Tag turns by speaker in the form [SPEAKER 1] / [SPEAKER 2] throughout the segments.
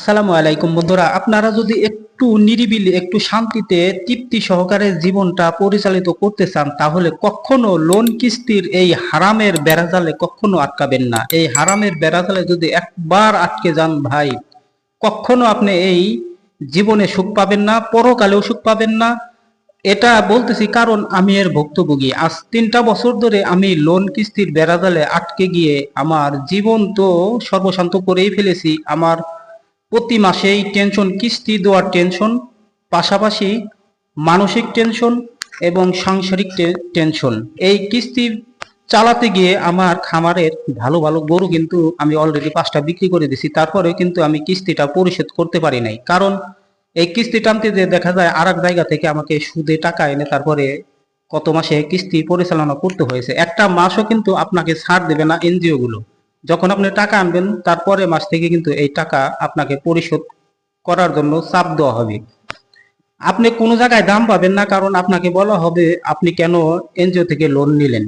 [SPEAKER 1] আসসালামু আলাইকুম বন্ধুরা, আপনারা যদি একটু নিরিবিলি একটু শান্তিতে তৃপ্তি সহকারে জীবনটা পরিচালিত করতে চান তাহলে কখনো লোন কিস্তির এই হারামের বেড়াজালে কখনো আটকাবেন না। এই হারামের বেড়াজালে যদি একবার আটকে যান ভাই, কখনো আপনি এই জীবনে সুখ পাবেন না, পরকালেও সুখ পাবেন না। এটা বলতেছি কারণ আমি এর ভুক্তভোগী। আজ 3টা বছর ধরে আমি লোন কিস্তির বেড়াজালে আটকে গিয়ে আমার জীবন তো সর্বশান্ত করেই ফেলেছি। আমার প্রতি মাসেই টেনশন, কিস্তি দেওয়ার টেনশন, পাশাপাশি মানসিক টেনশন এবং সাংসারিক টেনশন। এই কিস্তি চালাতে গিয়ে আমার খামারের ভালো ভালো গরু কিন্তু আমি অলরেডি 5টা বিক্রি করে দিছি, তারপরেও কিন্তু আমি কিস্তিটা পরিশোধ করতে পারি নাই। কারণ এই কিস্তি টানতে যে দেখা যায় আর এক জায়গা থেকে আমাকে সুদে টাকা এনে তারপরে কত মাসে কিস্তি পরিচালনা করতে হয়েছে। একটা মাসও কিন্তু আপনাকে ছাড় দেবে না এনজিও গুলো। যখন আপনি টাকা আনবেন তারপরে মাস থেকে কিন্তু এই টাকা আপনাকে পরিশোধ করার জন্য চাপ দেওয়া হবে। আপনি কোনো জায়গায় দাম পাবেন না, কারণ আপনাকে বলা হবে আপনি কেন এনজিও থেকে লোন নিলেন।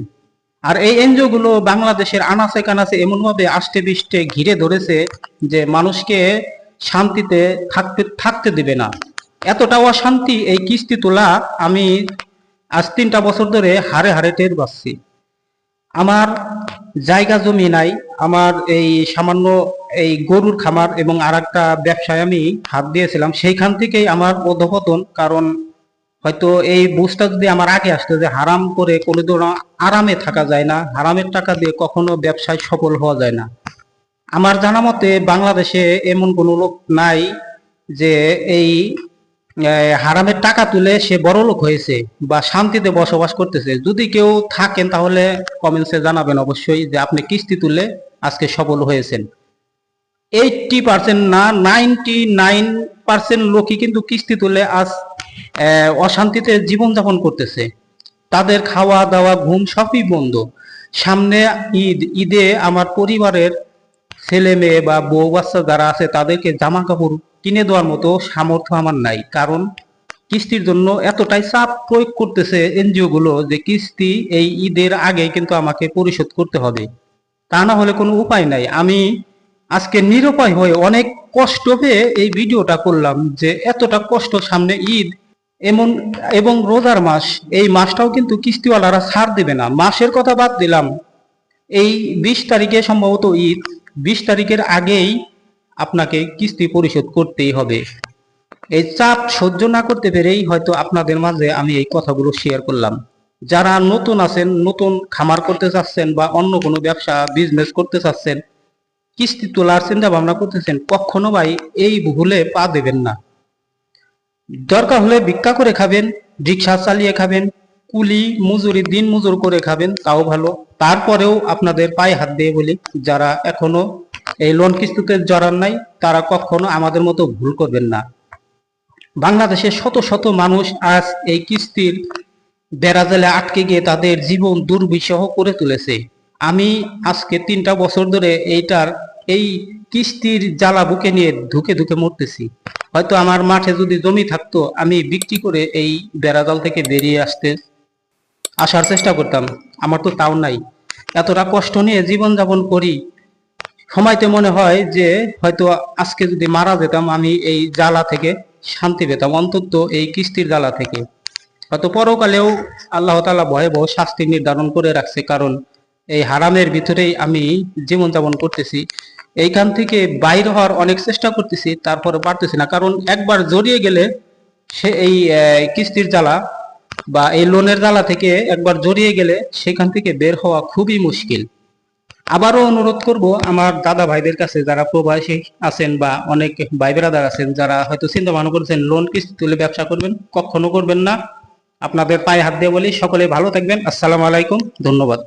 [SPEAKER 1] আর এই এনজিও গুলো বাংলাদেশের আনাচে কানাচে এমন ভাবে আষ্টে পৃষ্ঠে ঘিরে ধরেছে যে মানুষকে শান্তিতে থাকতে দিবে না। এতটা অশান্তি এই কিস্তি তোলা আমি আজ 3টা বছর ধরে হারে হারে টের পাচ্ছি। আমার জায়গা জমি নাই, আমার এই সামান্য এই গরুর খামার এবং আর একটা ব্যবসায় আমি হাত দিয়েছিলাম, সেইখান থেকেই আমার অধঃপতন। কারণ হয়তো এই বুঝটা যদি আমার আগে আসতো যে হারাম করে কোনোদিন আরামে থাকা যায় না, হারামের টাকা দিয়ে কখনো ব্যবসায় সফল হওয়া যায় না। আমার জানা মতে বাংলাদেশে এমন কোনো লোক নাই যে এই হারামের টাকা তুলে সে বড়লোক হয়েছে বা শান্তিতে বসবাস করতেছে। যদি কেউ থাকেন তাহলে কমেন্টসে জানাবেন অবশ্যই যে আপনি কিস্তি তুলে আজকে সফল হয়েছেন। 80% না, 99% লোকই কিন্তু কিস্তি তুলে আজ অশান্তিতে জীবনযাপন করতেছে। তাদের খাওয়া দাওয়া ঘুম সবই বন্ধ। সামনে ঈদে আমার পরিবারের ছেলে মেয়ে বা বউ বাচ্চা যারা আছে তাদেরকে জামা কাপড় কিনে দেওয়ার মতো সামর্থ্য আমার নাই। কারণ কিস্তির জন্য এতটাই চাপ প্রয়োগ করতেছে এনজিও গুলো যে কিস্তি এই ঈদের আগে কিন্তু আমাকে পরিশোধ করতে হবে, তা না হলে কোনো উপায় নাই। আমি আজকে নিরুপায় হয়ে অনেক কষ্ট পেয়ে এই ভিডিওটা করলাম যে এতটা কষ্ট, সামনে ঈদ এমন এবং রোজার মাস, এই মাসটাও কিন্তু কিস্তিওয়ালারা ছাড় দেবে না। মাসের কথা বাদ দিলাম, এই 20 তারিখে সম্ভবত ঈদ, 20 তারিখের আগেই আপনাকে কিস্তি পরিশোধ করতেই হবে। এই চাপ সহ্য না করতে পেরেই হয়তো আপনাদের মাঝে আমি এই কথাগুলো শেয়ার করলাম। যারা নতুন আছেন, নতুন খামার করতে চাচ্ছেন বা অন্য কোনো ব্যবসা বিজনেস করতে চাচ্ছেন, কিস্তি তোলার চিন্তা ভাবনা করতেছেন, কখনো ভাই এই ভুলে পা দেবেন না। দরকার হলে ভিক্ষা করে খাবেন, রিক্সা চালিয়ে খাবেন, কুলি মজুরি দিন মজুর করে খাবেন, তাও ভালো। তারপরেও আপনাদের পায়ে হাত দিয়ে বলি, যারা এখনো এই লোন কিস্তিতে জড়ান নাই তারা কখনো আমাদের মতো ভুল করবেন না। বাংলাদেশের শত শত মানুষ আজ এই কিস্তির বেড়াজালে আটকে গিয়ে তাদের জীবন দুর্বিষহ করে তুলেছে। আমি আজকে 3টা বছর ধরে এই কিস্তির জ্বালা বুকে নিয়ে ধুকে ধুকে মরতেছি। হয়তো আমার মাঠে যদি জমি থাকতো আমি বিক্রি করে এই বেড়াজাল থেকে বেরিয়ে আসার চেষ্টা করতাম। আমার তো তাও নাই। এতটা কষ্ট নিয়ে জীবন যাপন করি, সময়তে মনে হয় যে হয়তো আজকে যদি মারা যেতাম আমি এই জ্বালা থেকে শান্তি পেতাম, অন্তত এই কিস্তির জ্বালা থেকে। হয়তো পরকালেও আল্লাহ তাআলা ভয়াবহ শাস্তি নির্ধারণ করে রাখছে, কারণ এই হারামের ভিতরেই আমি জীবন যাপন করতেছি। এইখান থেকে বাইর হওয়ার অনেক চেষ্টা করতেছি, তারপরে পারতেছি না। কারণ একবার জড়িয়ে গেলে সে এই কিস্তির জ্বালা বা এই লোনের জ্বালা থেকে একবার জড়িয়ে গেলে সেখান থেকে বের হওয়া খুবই মুশকিল। আবারও অনুরোধ করব আমার দাদা ভাইদের কাছে, যারা প্রবাসী আছেন বা অনেক ভাই ব্রাদার আছেন যারা হয়তো চিন্তা ভাবনা করেছেন লোন কিস্তি তুলে ব্যবসা করবেন, কখনো করবেন না। আপনাদের পায়ে হাত দিয়ে বলি, সকলে ভালো থাকবেন। আসসালামু আলাইকুম, ধন্যবাদ।